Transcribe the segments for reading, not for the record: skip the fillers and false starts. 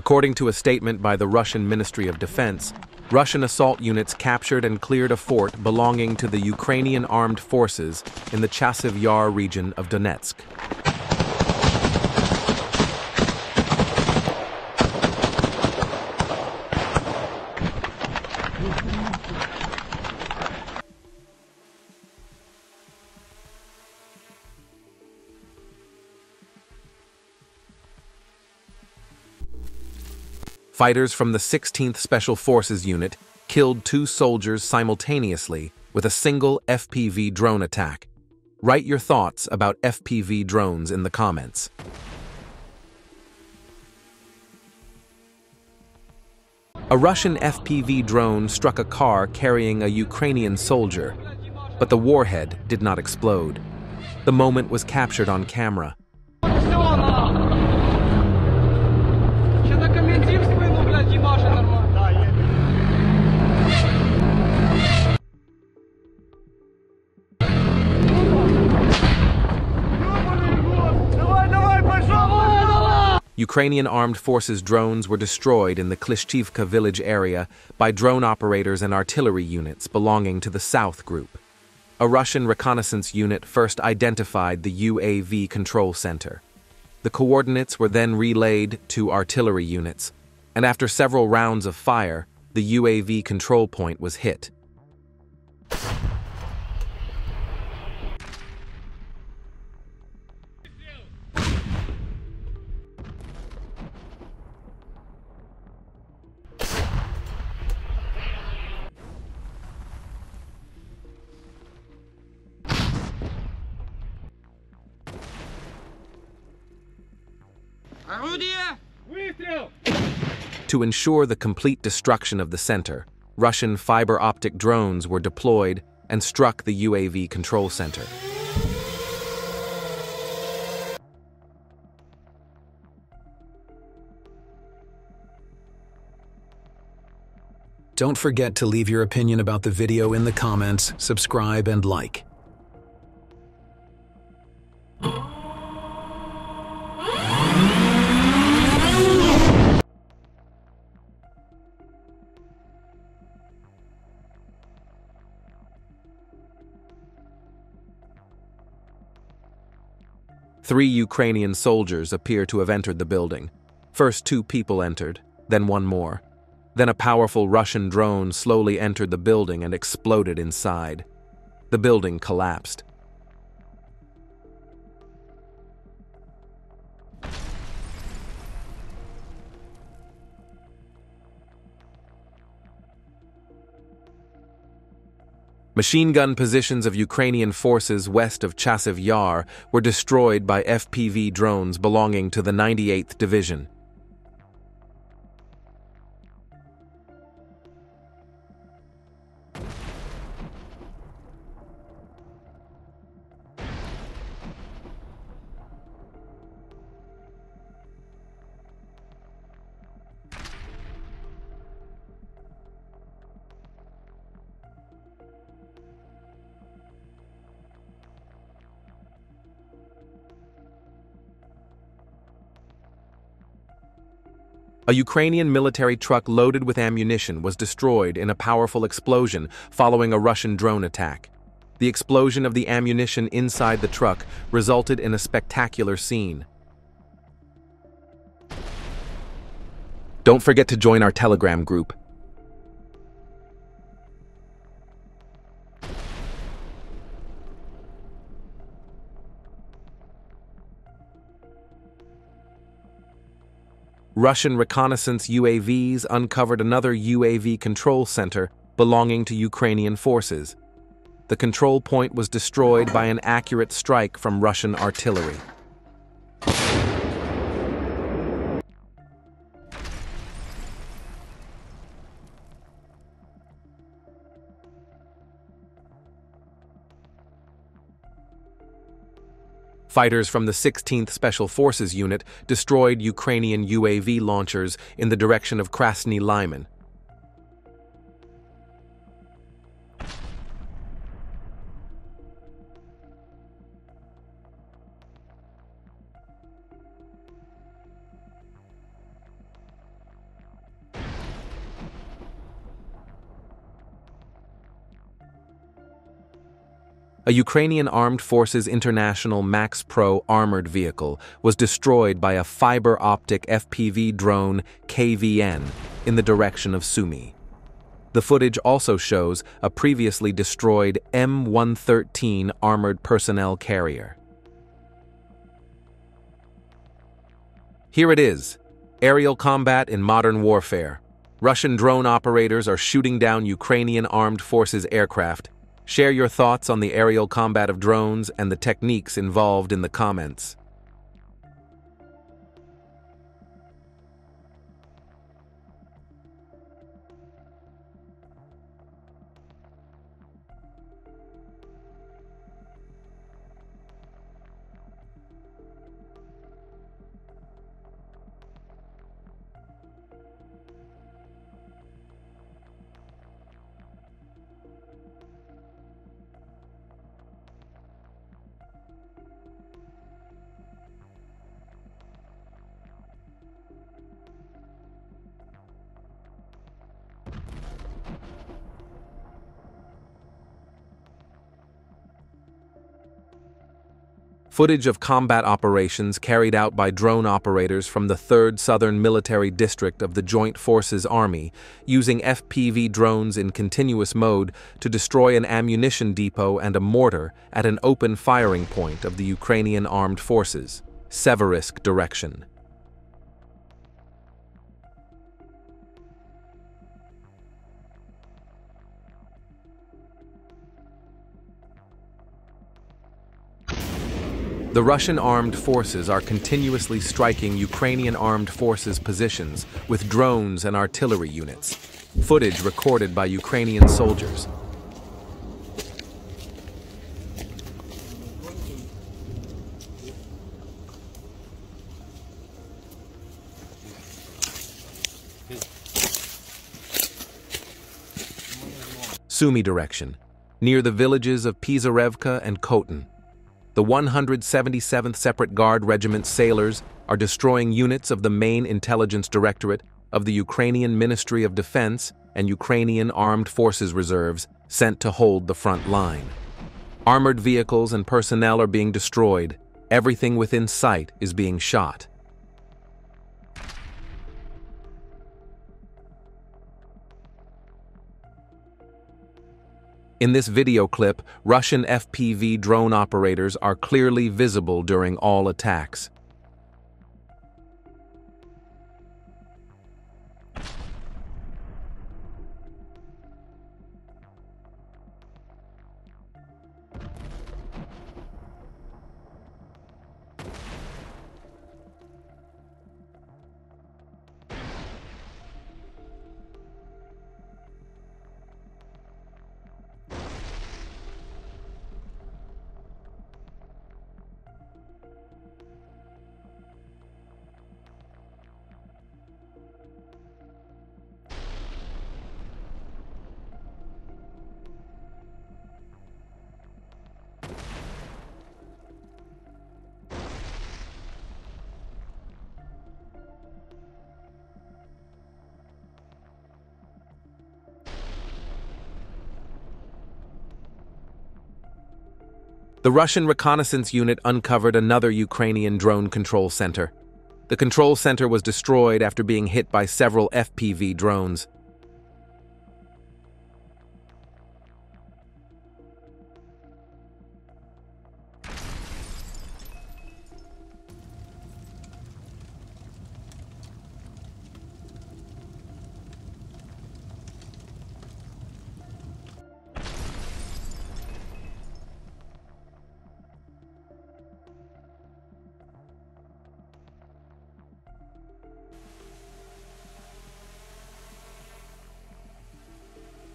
According to a statement by the Russian Ministry of Defense, Russian assault units captured and cleared a fort belonging to the Ukrainian armed forces in the Chasiv Yar region of Donetsk. Fighters from the 16th Special Forces Unit killed 2 soldiers simultaneously with a single FPV drone attack. Write your thoughts about FPV drones in the comments. A Russian FPV drone struck a car carrying a Ukrainian soldier, but the warhead did not explode. The moment was captured on camera. Ukrainian armed forces drones were destroyed in the Klishchivka village area by drone operators and artillery units belonging to the South Group. A Russian reconnaissance unit first identified the UAV control center. The coordinates were then relayed to artillery units, and after several rounds of fire, the UAV control point was hit. To ensure the complete destruction of the center, Russian fiber optic drones were deployed and struck the UAV control center. Don't forget to leave your opinion about the video in the comments, subscribe, and like. Three Ukrainian soldiers appear to have entered the building. First 2 people entered, then 1 more. Then a powerful Russian drone slowly entered the building and exploded inside. The building collapsed. Machine gun positions of Ukrainian forces west of Chasiv Yar were destroyed by FPV drones belonging to the 98th Division. A Ukrainian military truck loaded with ammunition was destroyed in a powerful explosion following a Russian drone attack. The explosion of the ammunition inside the truck resulted in a spectacular scene. Don't forget to join our Telegram group. Russian reconnaissance UAVs uncovered another UAV control center belonging to Ukrainian forces. The control point was destroyed by an accurate strike from Russian artillery. Fighters from the 16th Special Forces Unit destroyed Ukrainian UAV launchers in the direction of Krasny Lyman. A Ukrainian Armed Forces International Max Pro armored vehicle was destroyed by a fiber optic FPV drone KVN in the direction of Sumy. The footage also shows a previously destroyed M113 armored personnel carrier. Here it is, aerial combat in modern warfare. Russian drone operators are shooting down Ukrainian armed forces aircraft. Share your thoughts on the aerial combat of drones and the techniques involved in the comments. Footage of combat operations carried out by drone operators from the 3rd Southern Military District of the Joint Forces Army using FPV drones in continuous mode to destroy an ammunition depot and a mortar at an open firing point of the Ukrainian Armed Forces, Severisk direction. The Russian armed forces are continuously striking Ukrainian armed forces positions with drones and artillery units. Footage recorded by Ukrainian soldiers. Sumy direction, near the villages of Pizarevka and Khotin. The 177th Separate Guard Regiment sailors are destroying units of the main intelligence directorate of the Ukrainian Ministry of Defense and Ukrainian Armed Forces Reserves sent to hold the front line. Armored vehicles and personnel are being destroyed. Everything within sight is being shot. In this video clip, Russian FPV drone operators are clearly visible during all attacks. The Russian reconnaissance unit uncovered another Ukrainian drone control center. The control center was destroyed after being hit by several FPV drones.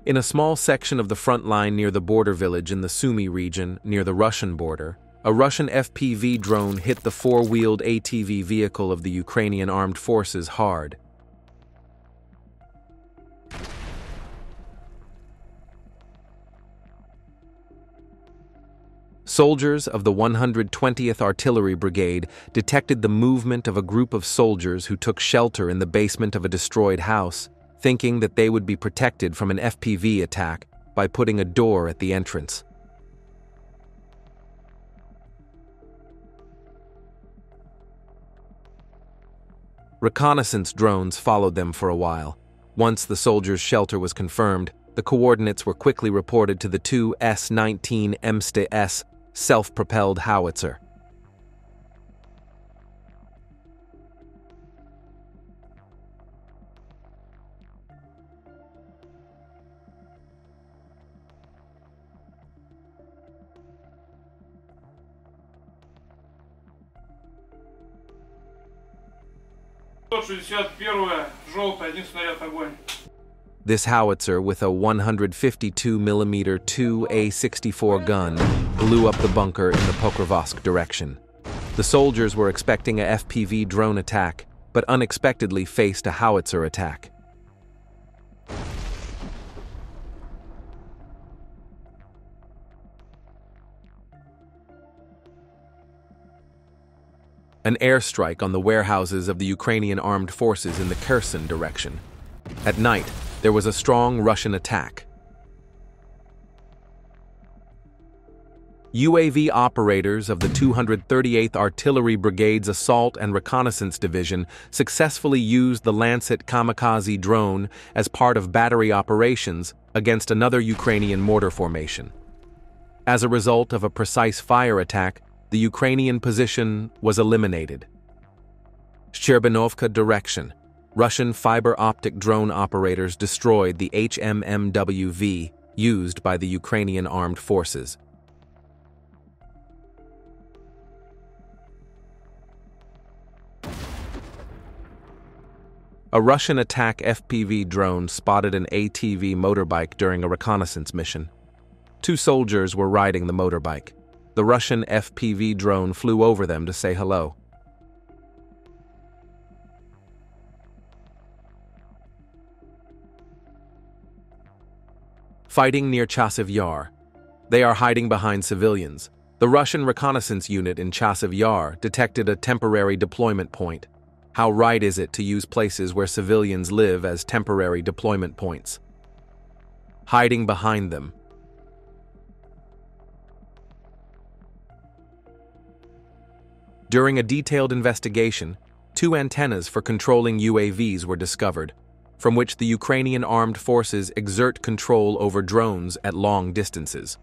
In a small section of the front line near the border village in the Sumy region, near the Russian border, a Russian FPV drone hit the four-wheeled ATV vehicle of the Ukrainian armed forces hard. Soldiers of the 120th Artillery Brigade detected the movement of a group of soldiers who took shelter in the basement of a destroyed house, thinking that they would be protected from an FPV attack by putting a door at the entrance. Reconnaissance drones followed them for a while. Once the soldiers' shelter was confirmed, the coordinates were quickly reported to the two S-19 MST-S self-propelled howitzer. This howitzer, with a 152mm 2A64 gun, blew up the bunker in the Pokrovsk direction. The soldiers were expecting a FPV drone attack, but unexpectedly faced a howitzer attack. An airstrike on the warehouses of the Ukrainian armed forces in the Kherson direction. At night, there was a strong Russian attack. UAV operators of the 238th Artillery Brigade's Assault and Reconnaissance Division successfully used the Lancet kamikaze drone as part of battery operations against another Ukrainian mortar formation. As a result of a precise fire attack, the Ukrainian position was eliminated. Shcherbanovka direction. Russian fiber optic drone operators destroyed the HMMWV used by the Ukrainian armed forces. A Russian attack FPV drone spotted an ATV motorbike during a reconnaissance mission. Two soldiers were riding the motorbike. The Russian FPV drone flew over them to say hello. Fighting near Chasiv Yar. They are hiding behind civilians. The Russian reconnaissance unit in Chasiv Yar detected a temporary deployment point. How right is it to use places where civilians live as temporary deployment points? Hiding behind them. During a detailed investigation, 2 antennas for controlling UAVs were discovered, from which the Ukrainian armed forces exert control over drones at long distances.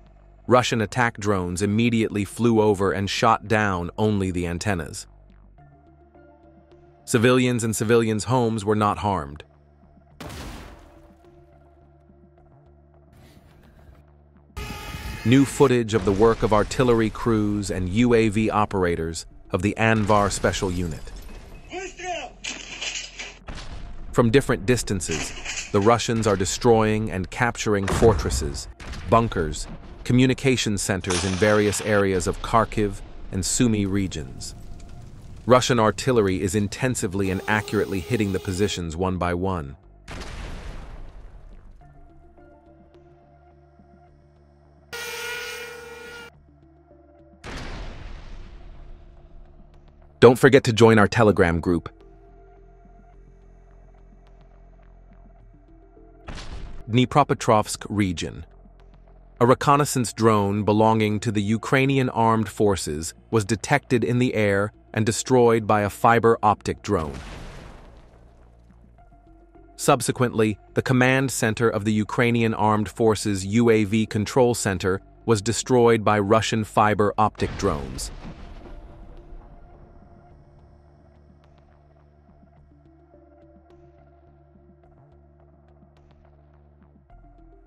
Russian attack drones immediately flew over and shot down only the antennas. Civilians and civilians' homes were not harmed. New footage of the work of artillery crews and UAV operators of the Anvar Special Unit. From different distances, the Russians are destroying and capturing fortresses, bunkers, communication centers in various areas of Kharkiv and Sumy regions. Russian artillery is intensively and accurately hitting the positions one by one. Don't forget to join our Telegram group. Dnipropetrovsk region. A reconnaissance drone belonging to the Ukrainian armed forces was detected in the air and destroyed by a fiber optic drone. Subsequently, the command center of the Ukrainian armed forces UAV control center was destroyed by Russian fiber optic drones.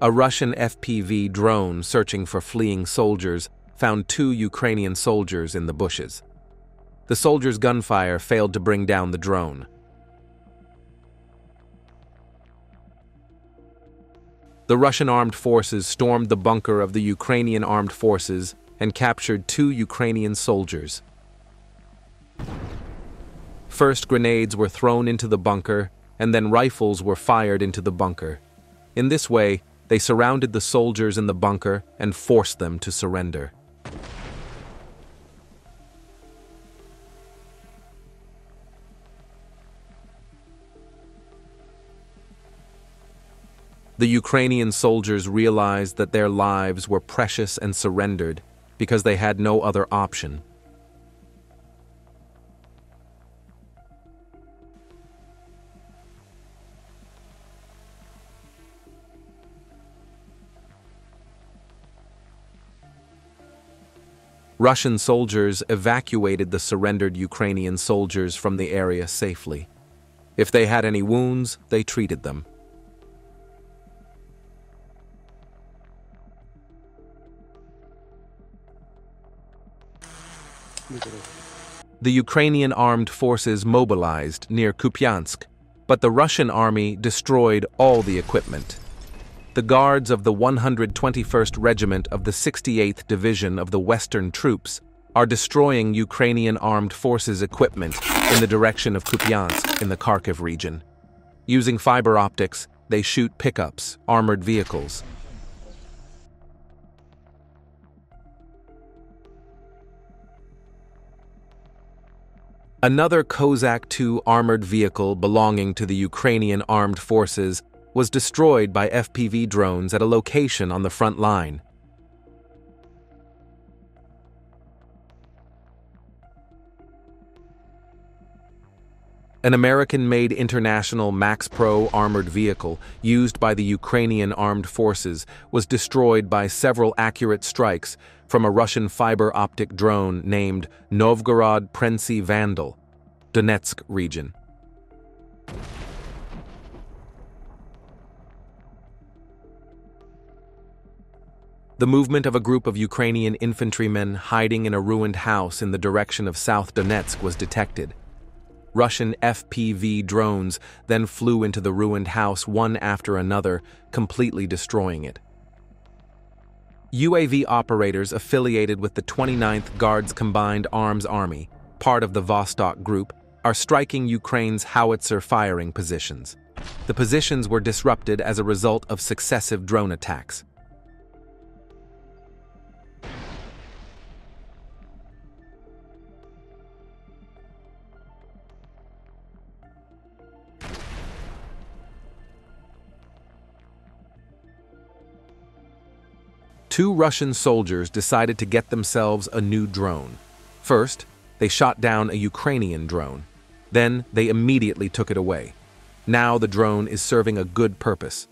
A Russian FPV drone searching for fleeing soldiers found 2 Ukrainian soldiers in the bushes. The soldiers' gunfire failed to bring down the drone. The Russian armed forces stormed the bunker of the Ukrainian armed forces and captured 2 Ukrainian soldiers. First, grenades were thrown into the bunker, and then rifles were fired into the bunker. In this way, they surrounded the soldiers in the bunker and forced them to surrender. The Ukrainian soldiers realized that their lives were precious and surrendered because they had no other option. Russian soldiers evacuated the surrendered Ukrainian soldiers from the area safely. If they had any wounds, they treated them. The Ukrainian armed forces mobilized near Kupiansk, but the Russian army destroyed all the equipment. The guards of the 121st Regiment of the 68th Division of the Western Troops are destroying Ukrainian armed forces equipment in the direction of Kupiansk in the Kharkiv region. Using fiber optics, they shoot pickups, armored vehicles. Another Kozak II armored vehicle belonging to the Ukrainian armed forces was destroyed by FPV drones at a location on the front line. An American-made International Max Pro armored vehicle used by the Ukrainian armed forces was destroyed by several accurate strikes from a Russian fiber optic drone named Novgorod Prensy Vandal, Donetsk region. The movement of a group of Ukrainian infantrymen hiding in a ruined house in the direction of South Donetsk was detected. Russian FPV drones then flew into the ruined house one after another, completely destroying it. UAV operators affiliated with the 29th Guards Combined Arms Army, part of the Vostok Group, are striking Ukraine's howitzer firing positions. The positions were disrupted as a result of successive drone attacks. Two Russian soldiers decided to get themselves a new drone. First, they shot down a Ukrainian drone. Then, they immediately took it away. Now the drone is serving a good purpose.